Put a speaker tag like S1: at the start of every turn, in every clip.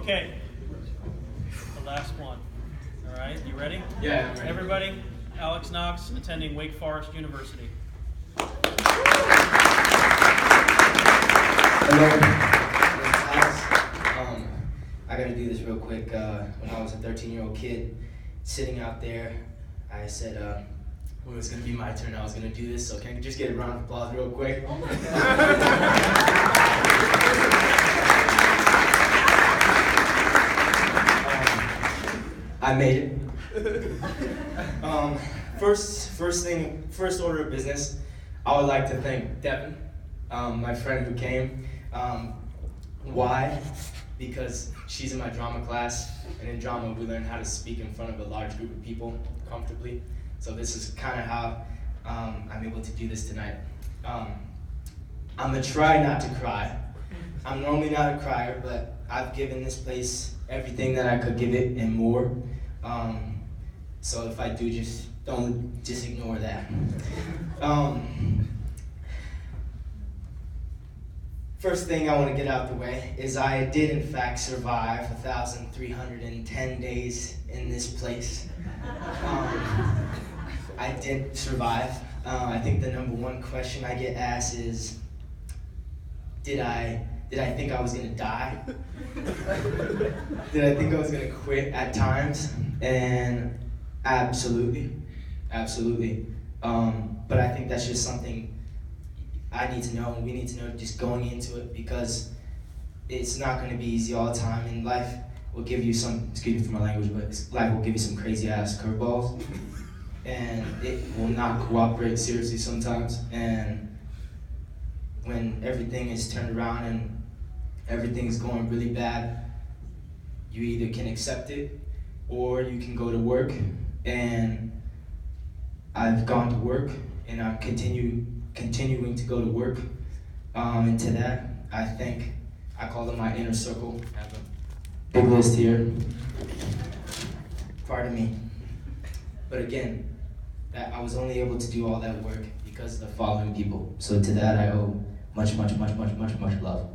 S1: Okay, the last one. All right, you ready?
S2: Yeah, I'm ready.
S1: Everybody, Alex Knox, attending Wake Forest University.
S2: Hello, it's Alex. I gotta do this real quick. When I was a 13-year-old kid, sitting out there, I said, when it was gonna be my turn, I was gonna do this. So can I just get a round of applause real quick? I made it. First order of business, I would like to thank Devin, my friend who came. Why? Because she's in my drama class, and in drama we learn how to speak in front of a large group of people comfortably. So this is kind of how I'm able to do this tonight. I'm gonna try not to cry. I'm normally not a crier, but I've given this place everything that I could give it and more. So if I do, just ignore that. First thing I want to get out the way is I did in fact survive 1,310 days in this place. I did survive. I think the number one question I get asked is, did I think I was gonna die? Did I think I was gonna quit at times? And absolutely. But I think that's just something I need to know, and we need to know just going into it, because it's not gonna be easy all the time, and life will give you some, excuse me for my language, but life will give you some crazy ass curveballs, and it will not cooperate seriously sometimes. And when everything is turned around and everything's going really bad, you either can accept it or you can go to work. And I've gone to work, and I'm continuing to go to work. And to that, I call them my inner circle. I have a big list here. Pardon me. But again, that I was only able to do all that work because of the following people. So to that I owe much love.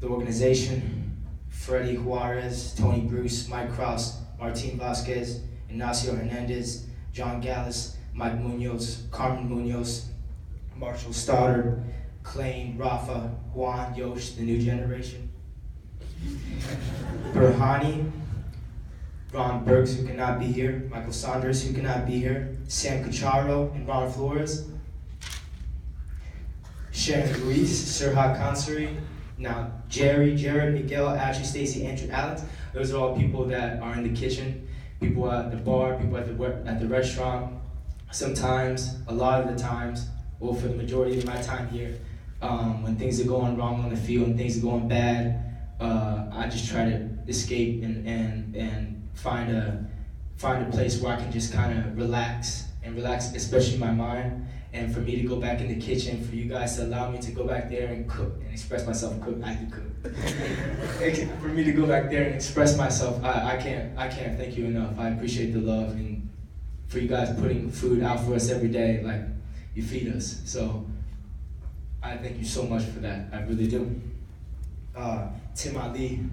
S2: The organization: Freddie Juarez, Tony Bruce, Mike Krause, Martin Vasquez, Ignacio Hernandez, John Gallus, Mike Munoz, Carmen Munoz, Marshall Stoddard, Clay, Rafa, Juan, Yosh, the new generation. Burhani, Ron Burks, who cannot be here, Michael Saunders, who cannot be here, Sam Cucharo and Ron Flores, Sharon Ruiz, Sirha Kansari, now Jared, Miguel, Ashley, Stacy, Andrew, Alex. Those are all people that are in the kitchen, people at the bar, people at the restaurant. Sometimes, a lot of the times, well, for the majority of my time here, when things are going wrong on the field and things are going bad, I just try to escape and find a place where I can just kind of relax, especially my mind. And for me to go back in the kitchen, for you guys to allow me to go back there and cook and express myself. I do cook. For me to go back there and express myself, I can't thank you enough. I appreciate the love, and for you guys putting food out for us every day, like you feed us. So I thank you so much for that. I really do. Tim Ali,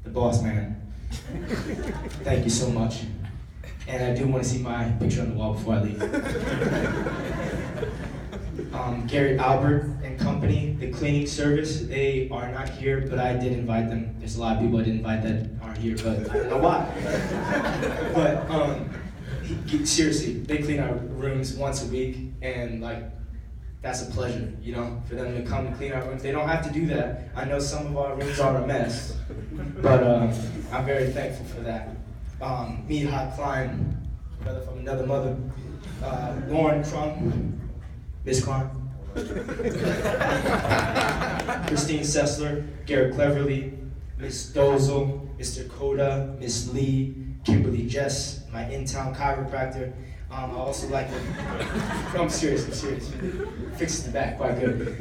S2: the boss man. Thank you so much. And I do want to see my picture on the wall before I leave. Gary Albert and company, the cleaning service, they are not here, but I did invite them. There's a lot of people I didn't invite that aren't here, but I don't know why. But seriously, they clean our rooms once a week, and like, that's a pleasure, you know, for them to come and clean our rooms. They don't have to do that. I know some of our rooms are a mess, but I'm very thankful for that. Mihai Klein, brother from another mother. Lauren Crum, Miss Klein. Christine Sessler, Garrett Cleverly, Miss Dozel, Mr. Koda, Miss Lee, Kimberly Jess, my in-town chiropractor. I also like to, I'm serious. Fixes the back quite good.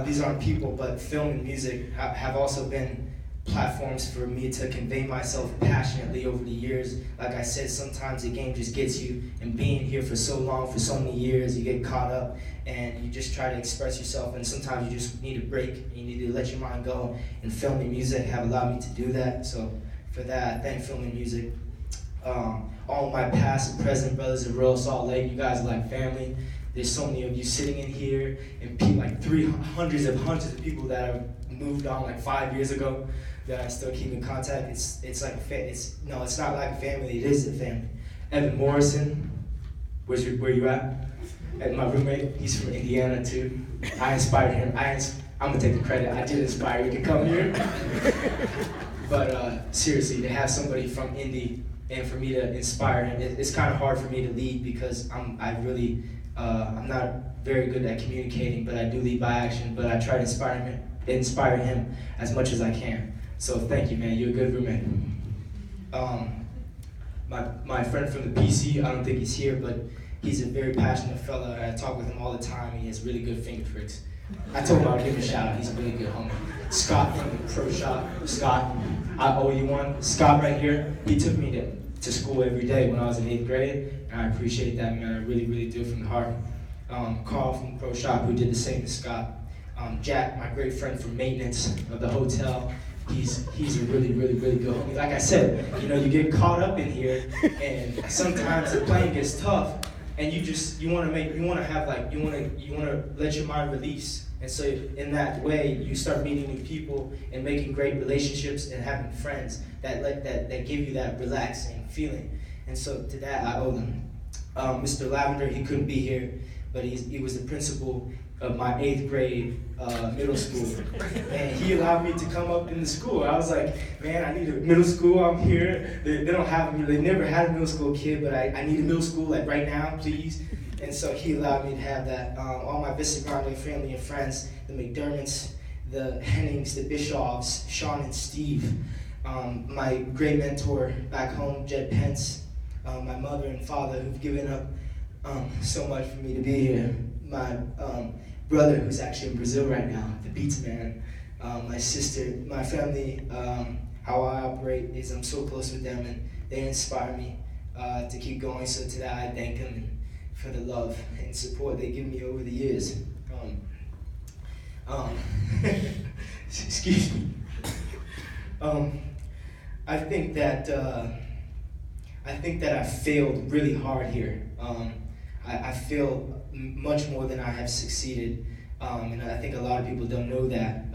S2: These aren't people, but film and music have also been platforms for me to convey myself passionately over the years. Like I said, sometimes the game just gets you, and being here for so long, for so many years, you get caught up and you just try to express yourself, and sometimes you just need a break, and you need to let your mind go, and film and music have allowed me to do that. So for that, I thank film and music. All my past and present brothers of Real Salt Lake, you guys are like family. There's so many of you sitting in here, and like hundreds of people that have moved on like 5 years ago that I still keep in contact. It's like it's not like a family. It is a family. Evan Morrison, where you at? And my roommate, he's from Indiana too. I inspired him. I'm gonna take the credit. I did inspire you to come here. But seriously, to have somebody from Indy and for me to inspire him, it's kind of hard for me to lead because I'm not very good at communicating, but I do lead by action. But I try to inspire him as much as I can. So thank you, man. You're a good roommate. My friend from the PC, I don't think he's here, but he's a very passionate fella. I talk with him all the time. He has really good finger tricks. I told him I'd give him a shout out. He's a really good homie. Scott from the Pro Shop. Scott, I owe you one. Scott right here, he took me to school every day when I was in 8th grade, and I appreciate that, man. I really, really do from the heart. Carl from the Pro Shop, who did the same to Scott. Jack, my great friend from maintenance of the hotel. He's a really, really, really good homie. Like I said, you get caught up in here, and sometimes the playing gets tough, and you want to let your mind release. And so in that way, you start meeting new people and making great relationships and having friends that give you that relaxing feeling. And so to that, I owe them. Mr. Lavender, he couldn't be here, but he was the principal of my 8th grade middle school. And he allowed me to come up in the school. I was like, man, I need a middle school. I'm here. They never had a middle school kid, but I need a middle school like right now, please. And so he allowed me to have that. All my Vista Grande family and friends, the McDermotts, the Hennings, the Bischoffs, Sean and Steve, my great mentor back home, Jed Pence, my mother and father who've given up so much for me to be here. My brother who's actually in Brazil right now, the Beats Man, my sister, my family, how I operate is I'm so close with them and they inspire me to keep going. So to that I thank them for the love and support they give me over the years. Excuse me. I think that I failed really hard here. I failed much more than I have succeeded, and I think a lot of people don't know that.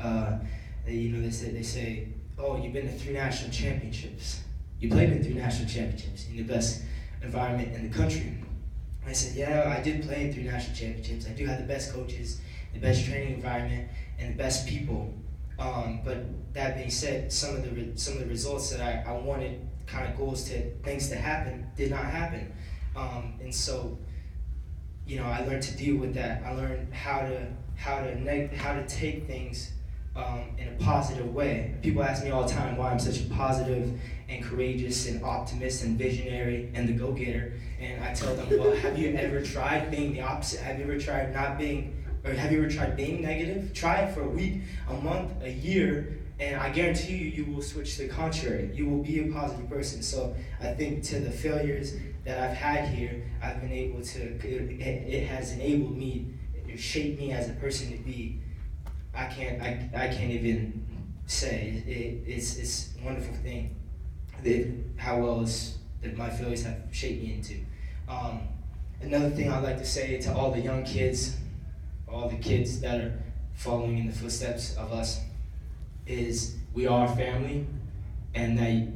S2: They say, oh, you've been to 3 national championships. You played in 3 national championships in the best environment in the country. I said, yeah, I did play in 3 national championships. I do have the best coaches, the best training environment, and the best people. But that being said, some of the results that I wanted, kind of goals to things to happen, did not happen. And so, I learned to deal with that. I learned how to take things in a positive way. People ask me all the time why I'm such a positive and courageous and optimist and visionary and the go-getter. And I tell them, well, have you ever tried being the opposite? Have you ever tried being negative? Try it for a week, a month, a year, and I guarantee you will switch to the contrary. You will be a positive person. So I think to the failures that I've had here, I've been able to, it has enabled me, it shaped me as a person to be. I can't even say. It's a wonderful thing how well that my failures have shaped me into. Another thing I'd like to say to all the young kids, all the kids that are following in the footsteps of us, is we are family, and that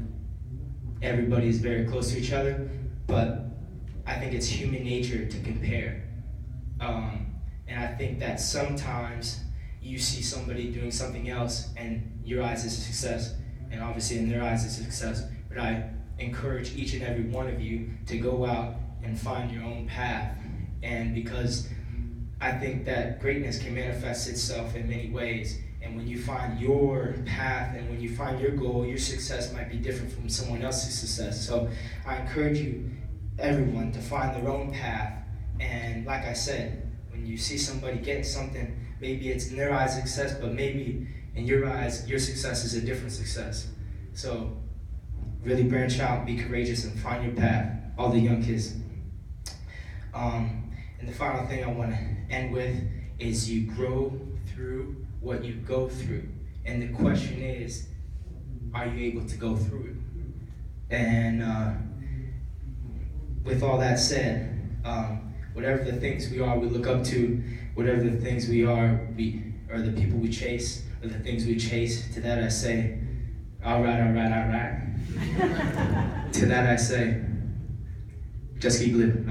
S2: everybody is very close to each other, but I think it's human nature to compare. And I think that sometimes you see somebody doing something else and your eyes is a success, and obviously in their eyes it's a success, but I encourage each and every one of you to go out and find your own path. And because I think that greatness can manifest itself in many ways, and when you find your path and when you find your goal, your success might be different from someone else's success. So I encourage you, everyone, to find their own path. And like I said, when you see somebody getting something, maybe it's in their eyes success, but maybe in your eyes, your success is a different success. So really branch out, be courageous, and find your path, all the young kids. And the final thing I want to end with is you grow through what you go through. And the question is, are you able to go through it? And with all that said, whatever the things we are, we look up to, whatever the things we are, or the people we chase, or the things we chase, to that I say, all right, all right, all right. To that I say, just keep living.